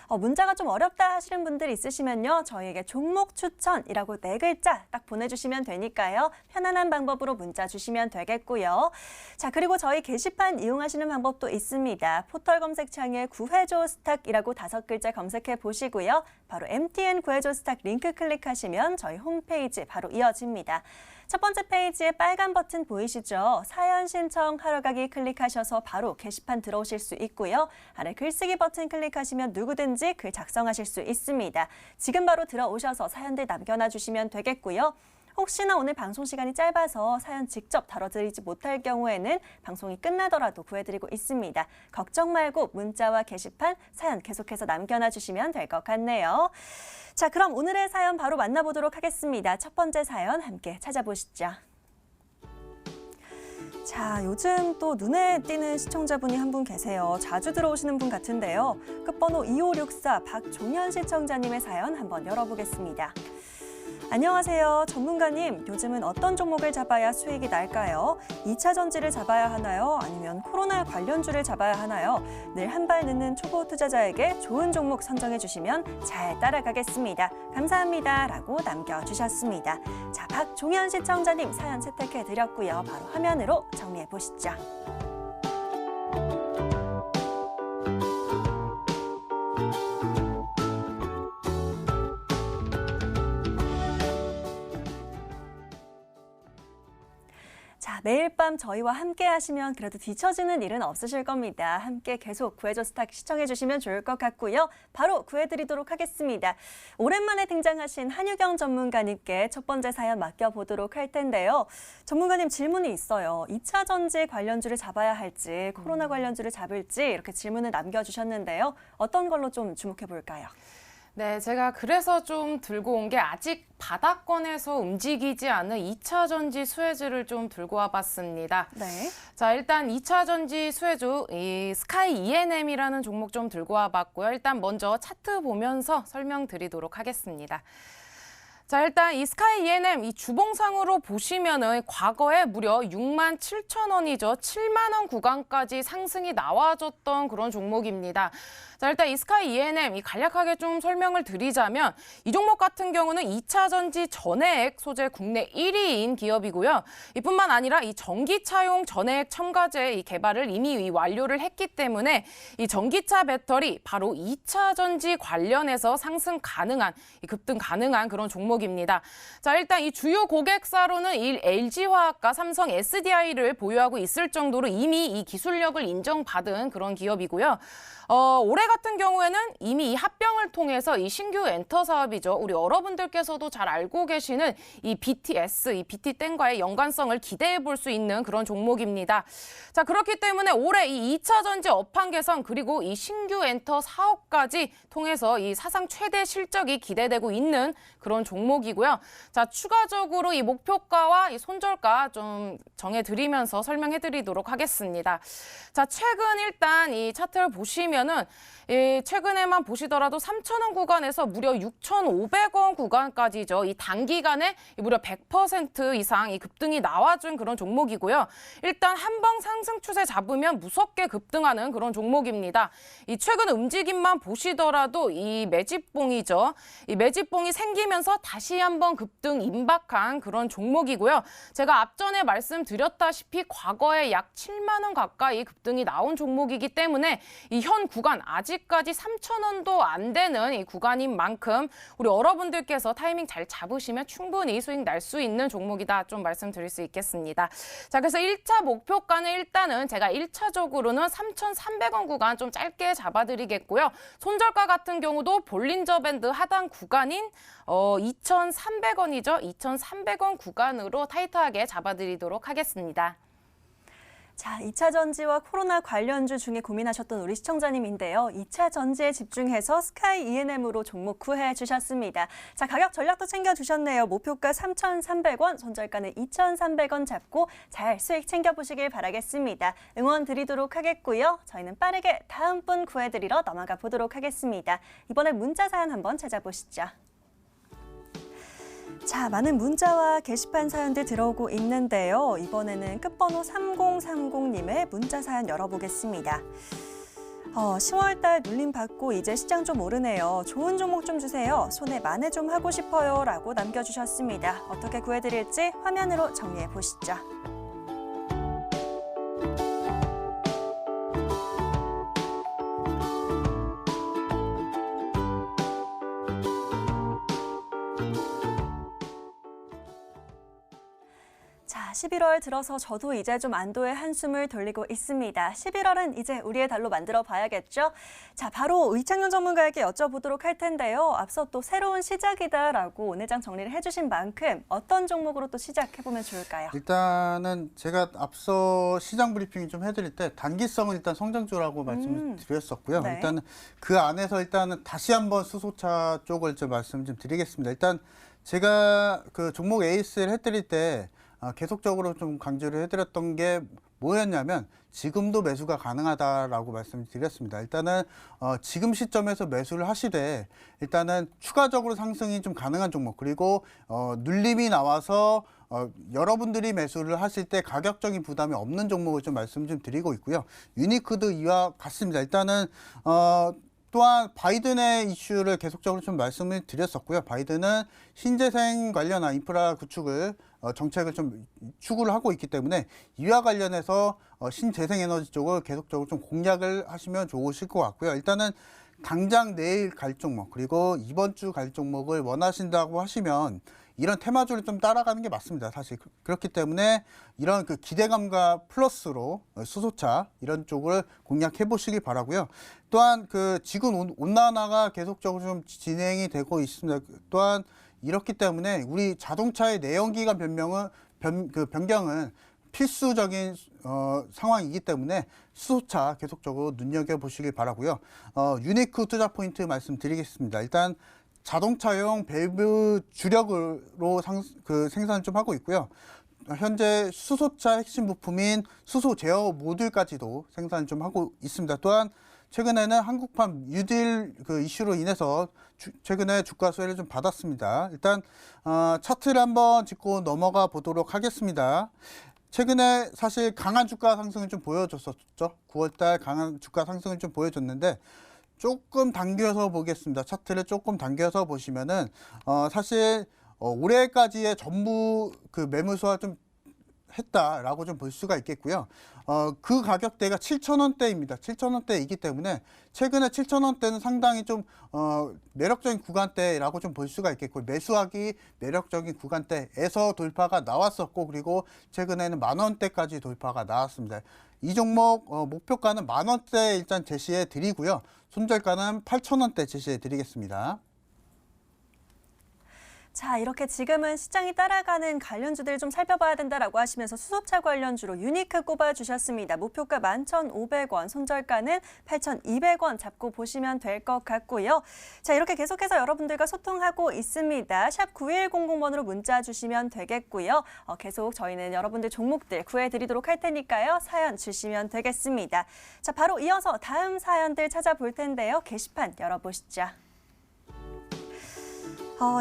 문자가 좀 어렵다 하시는 분들 있으시면요. 저희에게 종목 추천이라고 4글자 딱 보내주시면 되니까요. 편안한 방법으로 문자 주시면 되겠고요. 자, 그리고 저희 게시판 이용하시는 방법도 있습니다. 포털 검색창에 구해줘 스탁이라고 5글자 검색해 보시고요. 바로 MTN 구해줘 스탁 링크 클릭하시면 저희 홈페이지 바로 이어집니다. 첫 번째 페이지에 빨간 버튼 보이시죠? 사연 신청하러 가기 클릭하셔서 바로 게시판 들어오실 수 있고요. 아래 글쓰기 버튼 클릭하시면 누구든지 글 작성하실 수 있습니다. 지금 바로 들어오셔서 사연들 남겨놔 주시면 되겠고요. 혹시나 오늘 방송 시간이 짧아서 사연 직접 다뤄드리지 못할 경우에는 방송이 끝나더라도 구해드리고 있습니다. 걱정 말고 문자와 게시판, 사연 계속해서 남겨놔 주시면 될 것 같네요. 자, 그럼 오늘의 사연 바로 만나보도록 하겠습니다. 첫 번째 사연 함께 찾아보시죠. 자, 요즘 또 눈에 띄는 시청자분이 한 분 계세요. 자주 들어오시는 분 같은데요. 끝번호 2564 박종현 시청자님의 사연 한번 열어보겠습니다. 안녕하세요. 전문가님, 요즘은 어떤 종목을 잡아야 수익이 날까요? 2차 전지를 잡아야 하나요? 아니면 코로나 관련주를 잡아야 하나요? 늘 한 발 늦는 초보 투자자에게 좋은 종목 선정해 주시면 잘 따라가겠습니다. 감사합니다. 라고 남겨주셨습니다. 자, 박종현 시청자님 사연 채택해 드렸고요. 바로 화면으로 정리해 보시죠. 자, 매일 밤 저희와 함께 하시면 그래도 뒤처지는 일은 없으실 겁니다. 함께 계속 구해줘 스탁 시청해 주시면 좋을 것 같고요. 바로 구해드리도록 하겠습니다. 오랜만에 등장하신 한유경 전문가님께 첫 번째 사연 맡겨보도록 할 텐데요. 전문가님 질문이 있어요. 2차 전지 관련주를 잡아야 할지 코로나 관련주를 잡을지 이렇게 질문을 남겨주셨는데요. 어떤 걸로 좀 주목해 볼까요? 네, 제가 그래서 좀 들고 온 게 아직 바닥권에서 움직이지 않은 2차 전지 수혜주를 좀 들고 와봤습니다. 네. 자, 일단 2차 전지 수혜주 이 스카이 E&M이라는 종목 좀 들고 와봤고요. 일단 먼저 차트 보면서 설명드리도록 하겠습니다. 자, 일단 이 스카이 E&M 이 주봉상으로 보시면은 과거에 무려 67,000원이죠. 7만 원 구간까지 상승이 나와줬던 그런 종목입니다. 자, 일단 이 스카이 E&M 이 간략하게 좀 설명을 드리자면 이 종목 같은 경우는 2차 전지 전해액 소재 국내 1위인 기업이고요. 이뿐만 아니라 이 전기차용 전해액 첨가제 이 개발을 이미 완료를 했기 때문에 이 전기차 배터리 바로 2차 전지 관련해서 상승 가능한 급등 가능한 그런 종목입니다. 자, 일단 이 주요 고객사로는 이 LG화학과 삼성 SDI를 보유하고 있을 정도로 이미 이 기술력을 인정받은 그런 기업이고요. 올해 같은 경우에는 이미 이 합병을 통해서 이 신규 엔터 사업이죠. 우리 여러분들께서도 잘 알고 계시는 이 BTS, 이 BT땡과의 연관성을 기대해 볼 수 있는 그런 종목입니다. 자, 그렇기 때문에 올해 이 2차 전지 업황 개선 그리고 이 신규 엔터 사업까지 통해서 이 사상 최대 실적이 기대되고 있는 그런 종목이고요. 자, 추가적으로 이 목표가와 이 손절가 좀 정해드리면서 설명해드리도록 하겠습니다. 자, 최근 일단 이 차트를 보시면은 최근에만 보시더라도 3,000원 구간에서 무려 6,500원 구간까지죠. 이 단기간에 무려 100% 이상 이 급등이 나와준 그런 종목이고요. 일단 한방 상승 추세 잡으면 무섭게 급등하는 그런 종목입니다. 이 최근 움직임만 보시더라도 이 매집봉이죠. 이 매집봉이 생기면서 다시 한번 급등 임박한 그런 종목이고요. 제가 앞전에 말씀드렸다시피 과거에 약 7만 원 가까이 급등이 나온 종목이기 때문에 이 현 구간 아직까지 3,000원도 안 되는 이 구간인 만큼 우리 여러분들께서 타이밍 잘 잡으시면 충분히 수익 날 수 있는 종목이다 좀 말씀드릴 수 있겠습니다. 자, 그래서 1차 목표가는 일단은 제가 1차적으로는 3,300원 구간 좀 짧게 잡아드리겠고요. 손절가 같은 경우도 볼린저 밴드 하단 구간인 2,300원이죠. 2,300원 구간으로 타이트하게 잡아드리도록 하겠습니다. 자, 2차 전지와 코로나 관련주 중에 고민하셨던 우리 시청자님인데요. 2차 전지에 집중해서 스카이 E&M으로 종목 구해 주셨습니다. 자, 가격 전략도 챙겨주셨네요. 목표가 3,300원, 손절가는 2,300원 잡고 잘 수익 챙겨보시길 바라겠습니다. 응원 드리도록 하겠고요. 저희는 빠르게 다음 분 구해드리러 넘어가 보도록 하겠습니다. 이번에 문자 사연 한번 찾아보시죠. 자, 많은 문자와 게시판 사연들 들어오고 있는데요. 이번에는 끝번호 3030님의 문자 사연 열어보겠습니다. 10월달 눌림 받고 이제 시장 좀 오르네요. 좋은 종목 좀 주세요. 손에 만회 좀 하고 싶어요. 라고 남겨주셨습니다. 어떻게 구해드릴지 화면으로 정리해 보시죠. 자, 11월 들어서 저도 이제 좀 안도의 한숨을 돌리고 있습니다. 11월은 이제 우리의 달로 만들어 봐야겠죠? 자, 바로 이창용 전문가에게 여쭤보도록 할 텐데요. 앞서 또 새로운 시작이다라고 오늘 장 정리를 해주신 만큼 어떤 종목으로 또 시작해보면 좋을까요? 일단은 제가 앞서 시장 브리핑 좀 해드릴 때 단기성은 일단 성장주라고 말씀을 드렸었고요. 네. 일단 그 안에서 일단은 다시 한번 수소차 쪽을 좀 말씀 좀 드리겠습니다. 일단 제가 그 종목 에이스를 해드릴 때 계속적으로 좀 강조를 해드렸던 게 뭐였냐면 지금도 매수가 가능하다라고 말씀드렸습니다. 일단은 지금 시점에서 매수를 하시되 일단은 추가적으로 상승이 좀 가능한 종목 그리고 눌림이 나와서 여러분들이 매수를 하실 때 가격적인 부담이 없는 종목을 좀 말씀 좀 드리고 있고요. 유니크도 이와 같습니다. 일단은 또한 바이든의 이슈를 계속적으로 좀 말씀을 드렸었고요. 바이든은 신재생 관련한 인프라 구축을 정책을 좀 추구를 하고 있기 때문에 이와 관련해서 신재생에너지 쪽을 계속적으로 좀 공략을 하시면 좋으실 것 같고요. 일단은 당장 내일 갈 종목 그리고 이번 주 갈 종목을 원하신다고 하시면 이런 테마주를 좀 따라가는 게 맞습니다. 사실 그렇기 때문에 이런 그 기대감과 플러스로 수소차 이런 쪽을 공략해 보시기 바라고요. 또한 그 지금 온난화가 계속적으로 좀 진행이 되고 있습니다. 또한 이렇기 때문에 우리 자동차의 내연기관 변경은 필수적인 상황이기 때문에 수소차 계속적으로 눈여겨보시길 바라고요. 유니크 투자 포인트 말씀드리겠습니다. 일단 자동차용 밸브 주력으로 생산을 좀 하고 있고요. 현재 수소차 핵심 부품인 수소 제어 모듈까지도 생산을 좀 하고 있습니다. 또한 최근에는 한국판 뉴딜 그 이슈로 인해서 최근에 주가 수혜를 좀 받았습니다. 일단 차트를 한번 짚고 넘어가 보도록 하겠습니다. 최근에 사실 강한 주가 상승을 좀 보여줬었죠. 9월달 강한 주가 상승을 좀 보여줬는데 조금 당겨서 보겠습니다. 차트를 조금 당겨서 보시면은 사실 올해까지의 전부 그 매물수와 좀 했다라고 좀 볼 수가 있겠고요. 그 가격대가 7,000원대입니다. 7,000원대이기 때문에 최근에 7,000원대는 상당히 좀 매력적인 구간대라고 좀 볼 수가 있겠고 매수하기 매력적인 구간대에서 돌파가 나왔었고 그리고 최근에는 10,000원대까지 돌파가 나왔습니다. 이 종목 목표가는 10,000원대 일단 제시해 드리고요. 손절가는 8,000원대 제시해 드리겠습니다. 자, 이렇게 지금은 시장이 따라가는 관련주들 좀 살펴봐야 된다라고 하시면서 수소차 관련주로 유니크 꼽아주셨습니다. 목표가 11,500원, 손절가는 8,200원 잡고 보시면 될 것 같고요. 자, 이렇게 계속해서 여러분들과 소통하고 있습니다. 샵 9100번으로 문자 주시면 되겠고요. 계속 저희는 여러분들 종목들 구해드리도록 할 테니까요. 사연 주시면 되겠습니다. 자, 바로 이어서 다음 사연들 찾아볼 텐데요. 게시판 열어보시죠.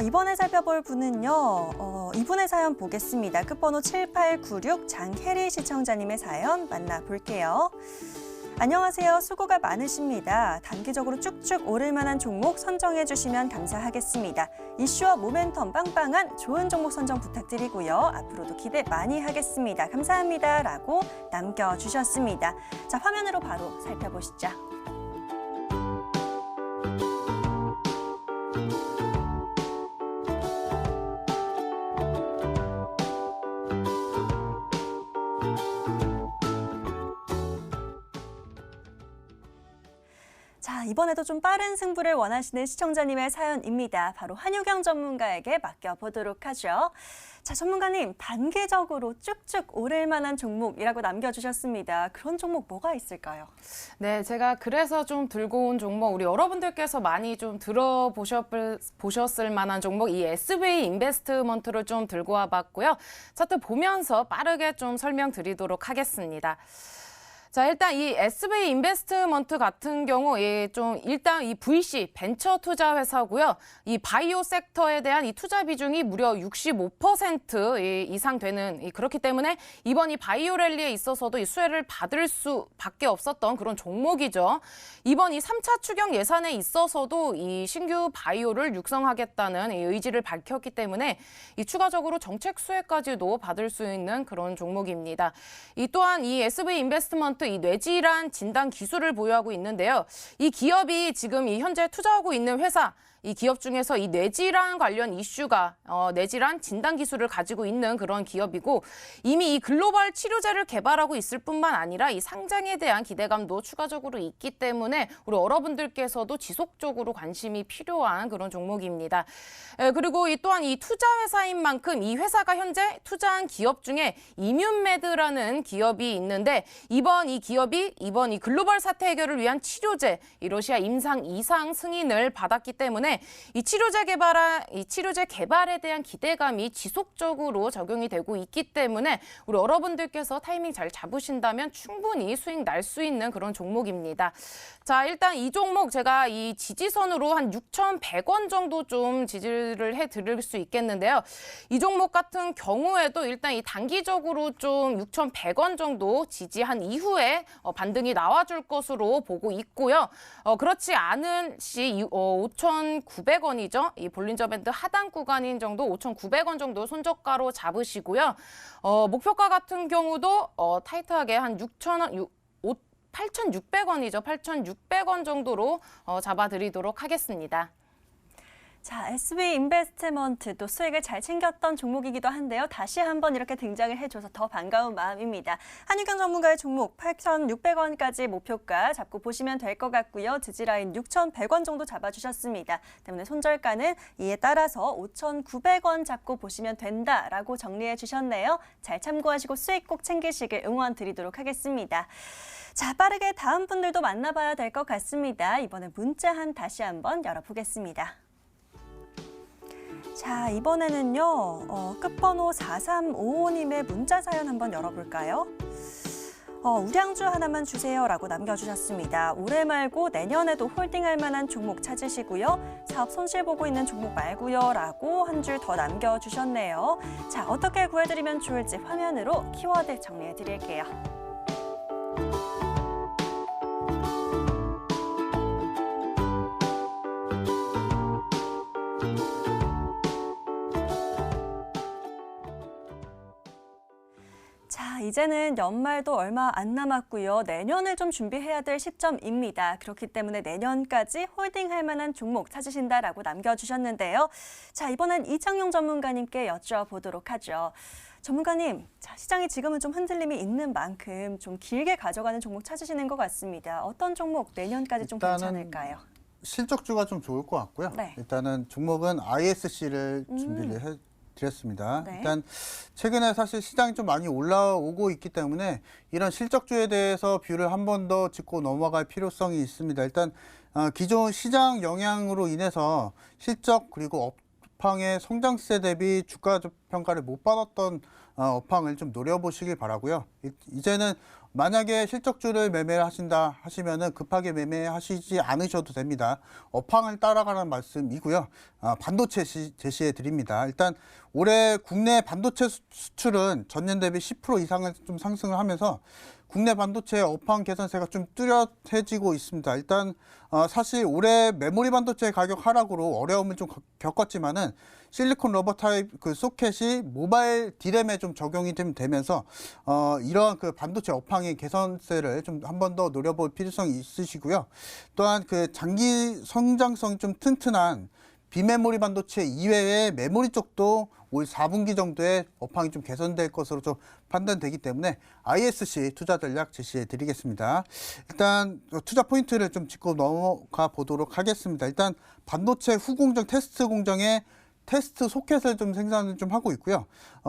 이번에 살펴볼 분은요. 이분의 사연 보겠습니다. 끝번호 7896 장혜리 시청자님의 사연 만나볼게요. 안녕하세요. 수고가 많으십니다. 단기적으로 쭉쭉 오를 만한 종목 선정해 주시면 감사하겠습니다. 이슈와 모멘텀 빵빵한 좋은 종목 선정 부탁드리고요. 앞으로도 기대 많이 하겠습니다. 감사합니다. 라고 남겨주셨습니다. 자, 화면으로 바로 살펴보시죠. 자, 이번에도 좀 빠른 승부를 원하시는 시청자님의 사연입니다. 바로 한유경 전문가에게 맡겨보도록 하죠. 자, 전문가님, 단기적으로 쭉쭉 오를 만한 종목이라고 남겨주셨습니다. 그런 종목 뭐가 있을까요? 네, 제가 그래서 좀 들고 온 종목, 우리 여러분들께서 많이 좀 들어보셨을 만한 종목, 이 SB 인베스트먼트를 좀 들고 와봤고요. 차트 보면서 빠르게 좀 설명드리도록 하겠습니다. 자, 일단 이 SB 인베스트먼트 같은 경우 일단 이 VC 벤처 투자 회사고요. 이 바이오 섹터에 대한 이 투자 비중이 무려 65% 이상 되는 그렇기 때문에 이번 이 바이오 랠리에 있어서도 이 수혜를 받을 수밖에 없었던 그런 종목이죠. 이번 이 3차 추경 예산에 있어서도 이 신규 바이오를 육성하겠다는 이 의지를 밝혔기 때문에 이 추가적으로 정책 수혜까지도 받을 수 있는 그런 종목입니다. 또한 이 SB 인베스트먼트 이 뇌질환 진단 기술을 보유하고 있는데요. 이 기업이 지금 이 현재 투자하고 있는 회사, 이 기업 중에서 이 뇌질환 관련 이슈가 뇌질환 진단 기술을 가지고 있는 그런 기업이고 이미 이 글로벌 치료제를 개발하고 있을 뿐만 아니라 이 상장에 대한 기대감도 추가적으로 있기 때문에 우리 여러분들께서도 지속적으로 관심이 필요한 그런 종목입니다. 그리고 또한 이 투자 회사인 만큼 이 회사가 현재 투자한 기업 중에 이뮨메드라는 기업이 있는데 이번 이 글로벌 사태 해결을 위한 치료제, 이 러시아 임상 2상 승인을 받았기 때문에 이 치료제 개발에 대한 기대감이 지속적으로 적용이 되고 있기 때문에 우리 여러분들께서 타이밍 잘 잡으신다면 충분히 수익 날 수 있는 그런 종목입니다. 자, 일단 이 종목 제가 이 지지선으로 한 6,100원 정도 좀 지지를 해드릴 수 있겠는데요. 이 종목 같은 경우에도 일단 이 단기적으로 좀 6,100원 정도 지지한 이후에 반등이 나와줄 것으로 보고 있고요. 그렇지 않은 시 5,900원이죠. 이 볼린저 밴드 하단 구간인 정도 5,900원 정도 손저가로 잡으시고요. 목표가 같은 경우도 타이트하게 한 8,600원이죠. 8,600원 정도로 잡아드리도록 하겠습니다. 자, SB 인베스트먼트도 수익을 잘 챙겼던 종목이기도 한데요. 다시 한번 이렇게 등장을 해줘서 더 반가운 마음입니다. 한유경 전문가의 종목 8,600원까지 목표가 잡고 보시면 될 것 같고요. 지지라인 6,100원 정도 잡아주셨습니다. 때문에 손절가는 이에 따라서 5,900원 잡고 보시면 된다라고 정리해 주셨네요. 잘 참고하시고 수익 꼭 챙기시길 응원 드리도록 하겠습니다. 자, 빠르게 다음 분들도 만나봐야 될 것 같습니다. 이번에 문자 다시 한번 열어보겠습니다. 자, 이번에는요, 끝번호 4355님의 문자 사연 한번 열어볼까요? 우량주 하나만 주세요라고 남겨주셨습니다. 올해 말고 내년에도 홀딩할 만한 종목 찾으시고요. 사업 손실 보고 있는 종목 말고요. 라고 한 줄 더 남겨주셨네요. 자, 어떻게 구해드리면 좋을지 화면으로 키워드 정리해드릴게요. 자, 이제는 연말도 얼마 안 남았고요. 내년을 좀 준비해야 될 시점입니다. 그렇기 때문에 내년까지 홀딩할 만한 종목 찾으신다라고 남겨주셨는데요. 자, 이번엔 이창용 전문가님께 여쭤보도록 하죠. 전문가님, 자, 시장이 지금은 좀 흔들림이 있는 만큼 좀 길게 가져가는 종목 찾으시는 것 같습니다. 어떤 종목 내년까지 좀 일단은 괜찮을까요? 실적주가 좀 좋을 것 같고요. 네. 일단은 종목은 ISC를 준비를 해드렸습니다. 네. 일단 최근에 사실 시장이 좀 많이 올라오고 있기 때문에 이런 실적주에 대해서 뷰를 한 번 더 짚고 넘어갈 필요성이 있습니다. 일단 기존 시장 영향으로 인해서 실적 그리고 업황의 성장세 대비 주가 평가를 못 받았던 업황을 좀 노려보시길 바라고요. 이제는 만약에 실적주를 매매를 하신다 하시면은 급하게 매매하시지 않으셔도 됩니다. 업황을 따라가는 말씀이고요. 반도체 제시해 드립니다. 일단 올해 국내 반도체 수출은 전년 대비 10% 이상을 좀 상승을 하면서 국내 반도체 업황 개선세가 좀 뚜렷해지고 있습니다. 일단 사실 올해 메모리 반도체 가격 하락으로 어려움을 좀 겪었지만은 실리콘 러버 타입 그 소켓이 모바일 D램에 좀 적용이 좀 되면서 이러한 그 반도체 업황의 개선세를 좀 한 번 더 노려볼 필요성이 있으시고요. 또한 그 장기 성장성이 좀 튼튼한 비메모리 반도체 이외의 메모리 쪽도 올 4분기 정도에 업황이 좀 개선될 것으로 좀 판단되기 때문에 ISC 투자 전략 제시해 드리겠습니다. 일단 투자 포인트를 좀 짚고 넘어가 보도록 하겠습니다. 일단 반도체 후공정 테스트 공정에 테스트 소켓을 좀 생산을 좀 하고 있고요.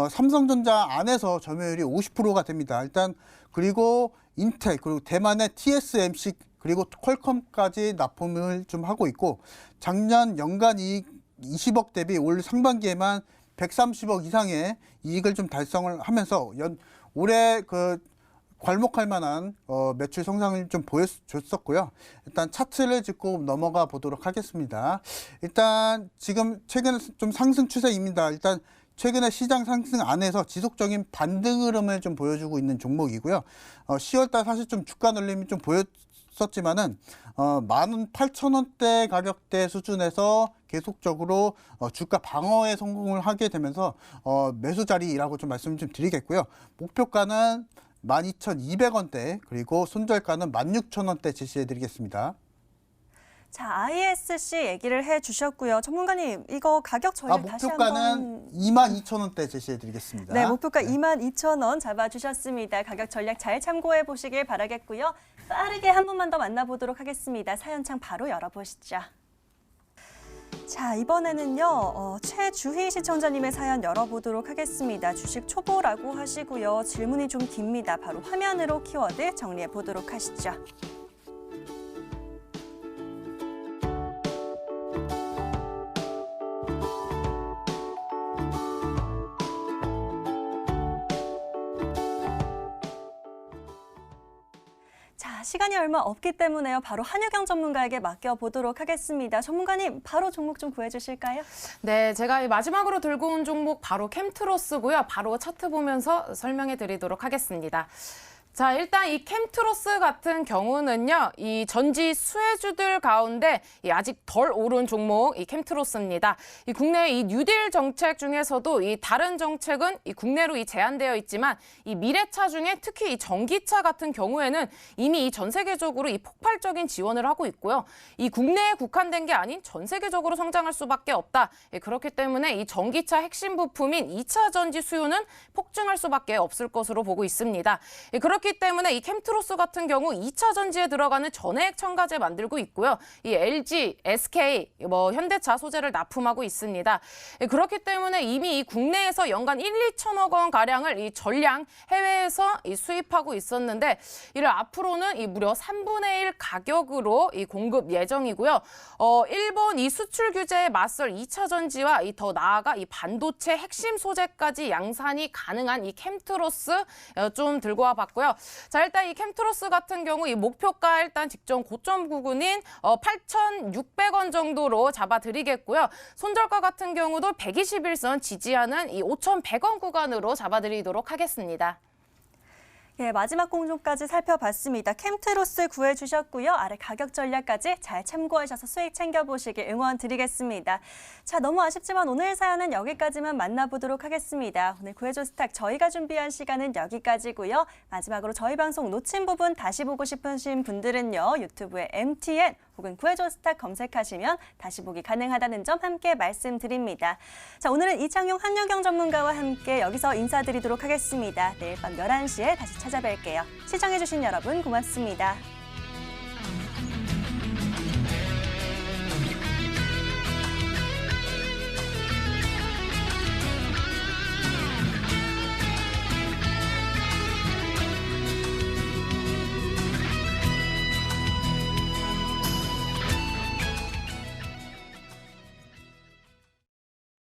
삼성전자 안에서 점유율이 50%가 됩니다. 일단 그리고 인텔 그리고 대만의 TSMC 그리고 퀄컴까지 납품을 좀 하고 있고 작년 연간 이익 20억 대비 올 상반기에만 130억 이상의 이익을 좀 달성을 하면서 올해 그 괄목할 만한 매출 성장을 좀 보여줬었고요. 일단 차트를 짚고 넘어가 보도록 하겠습니다. 일단 지금 최근에 좀 상승 추세입니다. 일단 최근에 시장 상승 안에서 지속적인 반등 흐름을 좀 보여주고 있는 종목이고요. 10월달 사실 좀 주가 눌림이 좀 보였었지만은 18,000원대 가격대 수준에서 계속적으로 주가 방어에 성공을 하게 되면서 매수 자리라고 좀 말씀을 좀 드리겠고요. 목표가는 12,200원대 그리고 손절가는 16,000원대 제시해 드리겠습니다. 자, ISC 얘기를 해주셨고요. 전문가님, 이거 가격 전략 다시 목표가는 한번. 22,000원대 제시해 드리겠습니다. 네, 목표가 22,000원 잡아주셨습니다. 가격 전략 잘 참고해 보시길 바라겠고요. 빠르게 한 분만 더 만나보도록 하겠습니다. 사연창 바로 열어보시죠. 자, 이번에는요, 최주희 시청자님의 사연 열어보도록 하겠습니다. 주식 초보라고 하시고요. 질문이 좀 깁니다. 바로 화면으로 키워드 정리해 보도록 하시죠. 자, 시간이 얼마 없기 때문에요. 바로 한유경 전문가에게 맡겨보도록 하겠습니다. 전문가님, 바로 종목 좀 구해주실까요? 네, 제가 이 마지막으로 들고 온 종목 바로 캠트로스고요. 바로 차트 보면서 설명해 드리도록 하겠습니다. 자, 일단 이 캠트로스 같은 경우는요, 이 전지 수혜주들 가운데 이 아직 덜 오른 종목, 이 캠트로스입니다. 이 국내의 이 뉴딜 정책 중에서도 이 다른 정책은 이 국내로 이 제한되어 있지만 이 미래차 중에 특히 이 전기차 같은 경우에는 이미 이 전 세계적으로 이 폭발적인 지원을 하고 있고요. 이 국내에 국한된 게 아닌 전 세계적으로 성장할 수밖에 없다. 예, 그렇기 때문에 이 전기차 핵심 부품인 2차 전지 수요는 폭증할 수밖에 없을 것으로 보고 있습니다. 예, 그렇기 때문에 이 캠트로스 같은 경우 2차 전지에 들어가는 전해액 첨가제 만들고 있고요. 이 LG, SK, 현대차 소재를 납품하고 있습니다. 그렇기 때문에 이미 이 국내에서 연간 1-2천억 원 가량을 이 전량 해외에서 이 수입하고 있었는데 이를 앞으로는 이 무려 3분의 1 가격으로 이 공급 예정이고요. 일본 이 수출 규제에 맞설 2차 전지와 이 더 나아가 이 반도체 핵심 소재까지 양산이 가능한 이 캠트로스 좀 들고 와봤고요. 자, 일단 이 캠트로스 같은 경우 이 목표가 일단 직전 고점 부근인 8,600원 정도로 잡아드리겠고요. 손절가 같은 경우도 121선 지지하는 이 5,100원 구간으로 잡아드리도록 하겠습니다. 예, 마지막 공종까지 살펴봤습니다. 캠트로스 구해주셨고요. 아래 가격 전략까지 잘 참고하셔서 수익 챙겨보시길 응원드리겠습니다. 자, 너무 아쉽지만 오늘 사연은 여기까지만 만나보도록 하겠습니다. 오늘 구해줘 스탁 저희가 준비한 시간은 여기까지고요. 마지막으로 저희 방송 놓친 부분 다시 보고 싶으신 분들은요. 유튜브에 MTN 혹은 구해줘 스탁 검색하시면 다시 보기 가능하다는 점 함께 말씀드립니다. 자, 오늘은 이창용 한유경 전문가와 함께 여기서 인사드리도록 하겠습니다. 내일 밤 11시에 다시 찾아뵐게요. 시청해주신 여러분 고맙습니다.